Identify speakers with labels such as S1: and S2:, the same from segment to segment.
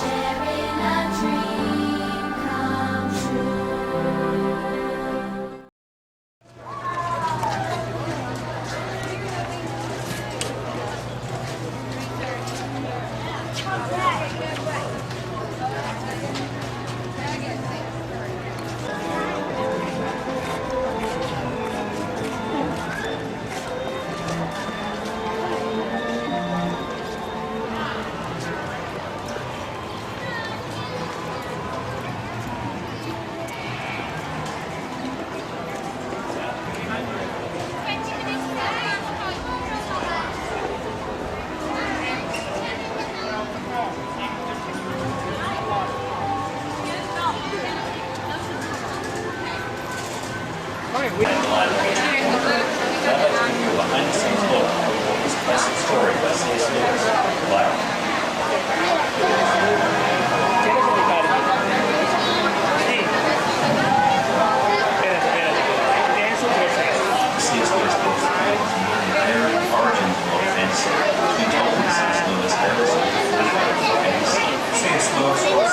S1: Sharing a dream come true.
S2: Behind the scenes look at this classic story by C.S. Lewis, Liar. C.S. Lewis books compare the origins of fantasy between Tolkien, C.S. Lewis, and C.S. Lewis was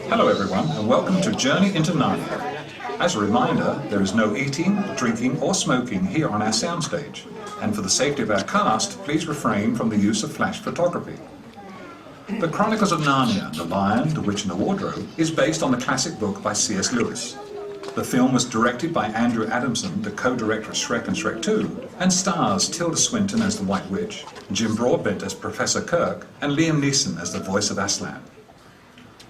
S3: Hello everyone, and welcome to Journey into Narnia. As a reminder, there is no eating, drinking or smoking here on our soundstage, and for the safety of our cast, please refrain from the use of flash photography. The Chronicles of Narnia, The Lion, the Witch and the Wardrobe is based on the classic book by C.S. Lewis. The film was directed by Andrew Adamson, the co-director of Shrek and Shrek 2, and stars Tilda Swinton as the White Witch, Jim Broadbent as Professor Kirk, and Liam Neeson as the voice of Aslan.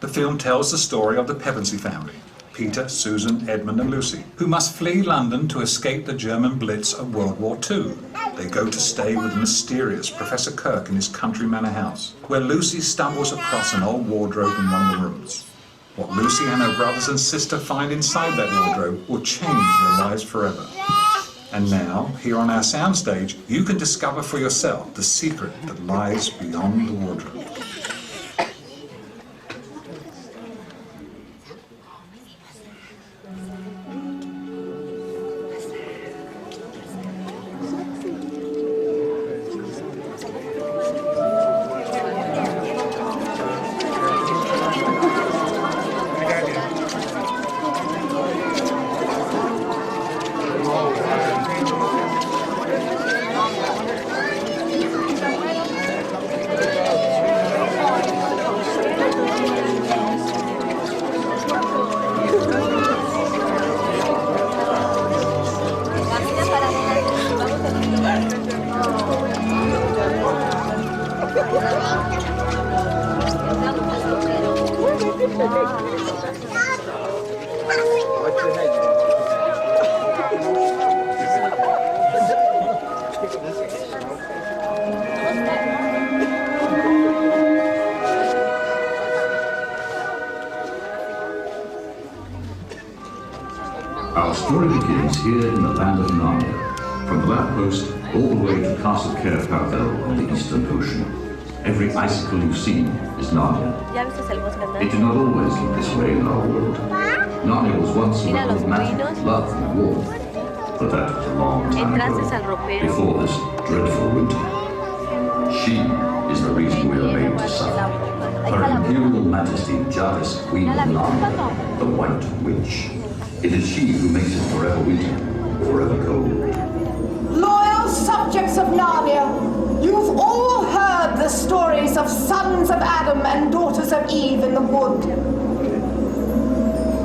S3: The film tells the story of the Pevensey family, Peter, Susan, Edmund and Lucy, who must flee London to escape the German Blitz of World War II. They go to stay with the mysterious Professor Kirk in his country manor house, where Lucy stumbles across an old wardrobe in one of the rooms. What Lucy and her brothers and sister find inside that wardrobe will change their lives forever. And now, here on our soundstage, you can discover for yourself the secret that lies beyond the wardrobe.
S4: Our story begins here in the land of Narnia, from the lamppost all the way to Castle Caer on the Eastern Ocean. Every icicle you've seen is Narnia. It did not always look this way in our world. Narnia was once a world of magic, love and warmth, but that was a long time ago, before this dreadful winter. She is the reason we are made to suffer. Her Imperial Majesty Jadis, Queen of Narnia, the White Witch. It is she who makes it forever winter, forever cold.
S5: Loyal subjects of Narnia, you've all heard the stories of sons of Adam and daughters of Eve in the wood.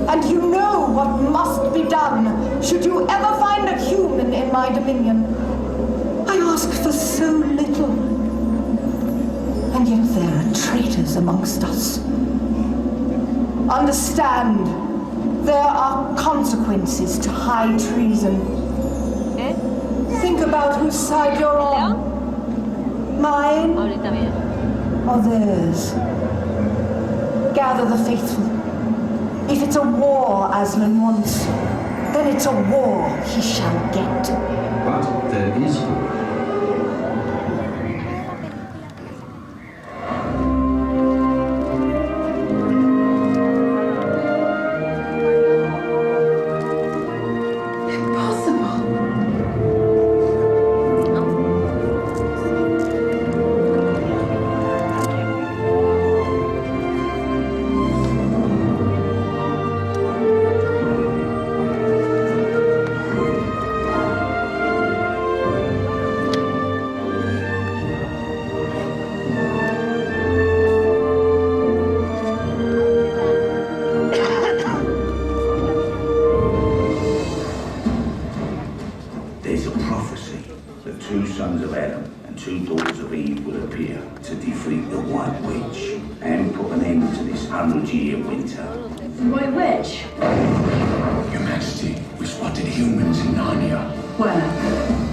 S5: And you know what must be done should you ever find a human in my dominion. I ask for so little, And yet there are traitors amongst us. Understand, there are consequences to high treason. Think about whose side you're on. Mine
S6: Ahorita bien.
S5: or theirs. Gather the faithful. If it's a war Aslan wants, then it's a war he shall get.
S4: But there is hope.
S7: There's a prophecy that two sons of Adam and two daughters of Eve will appear to defeat the White Witch and put an end to this 100-year winter.
S8: White Witch?
S7: Your Majesty, we spotted humans in Narnia.
S8: Where?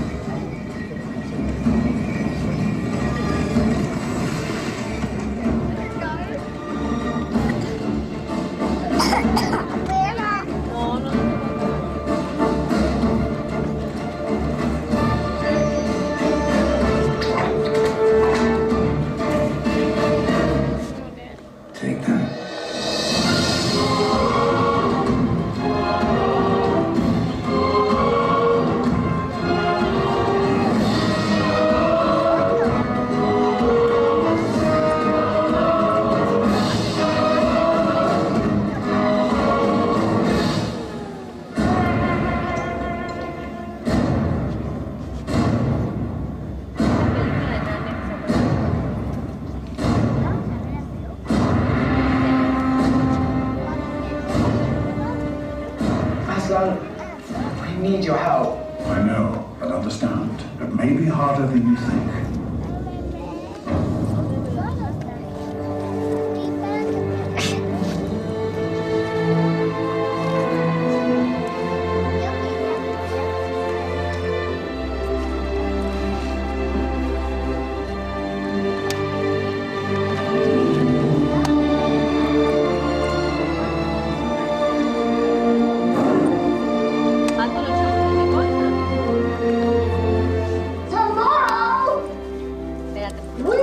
S7: Take them.
S9: Aslan, we need your help.
S7: I know, I understand. It may be harder than you think.
S6: Alto los chances de cosa.
S8: Tomorrow,
S6: Espérate.
S8: we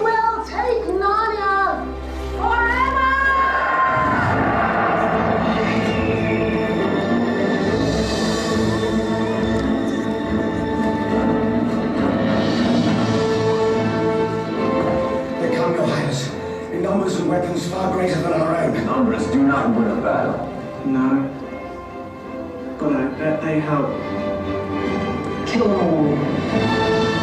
S8: will take Narnia forever!
S9: They come, your highness, in numbers and weapons far greater than our own.
S7: Numbers do not win a battle.
S9: No. But I bet they help kill them all.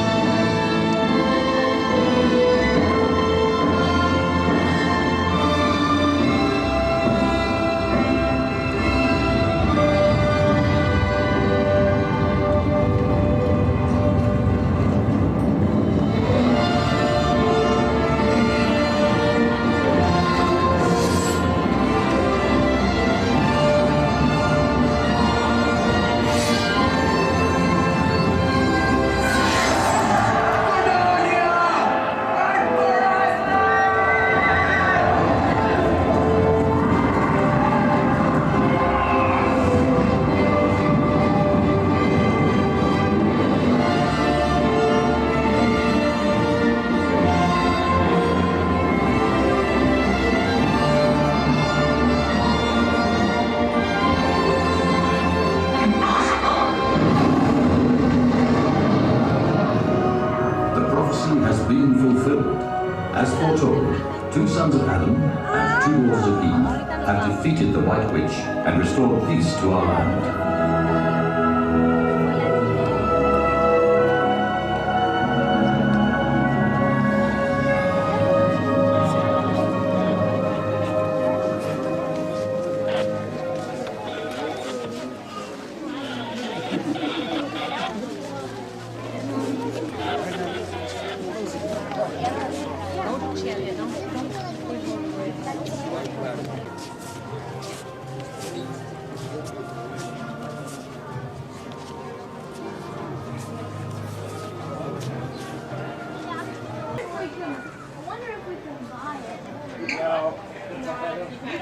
S4: The prophecy has been fulfilled. As foretold, two sons of Adam and two daughters of Eve have defeated the White Witch and restored peace to our land.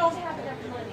S6: don't have enough money.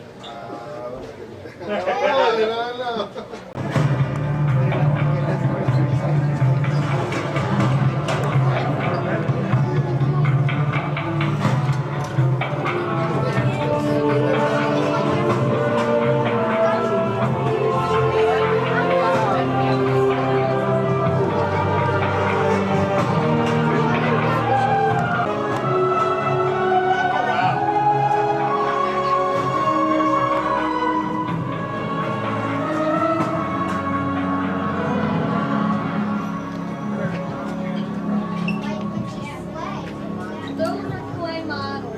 S1: Those are clay models.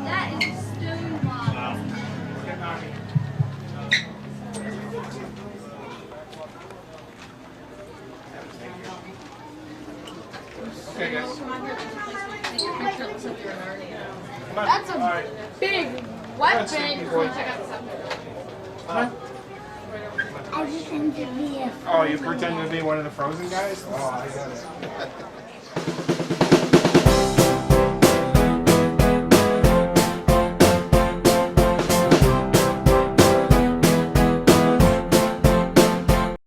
S1: That is a stone model.
S10: Okay, guys.
S6: That's a big wet bank.
S1: I pretend to be a
S10: Oh, you pretend to be one of the Frozen guys? Oh, I got it.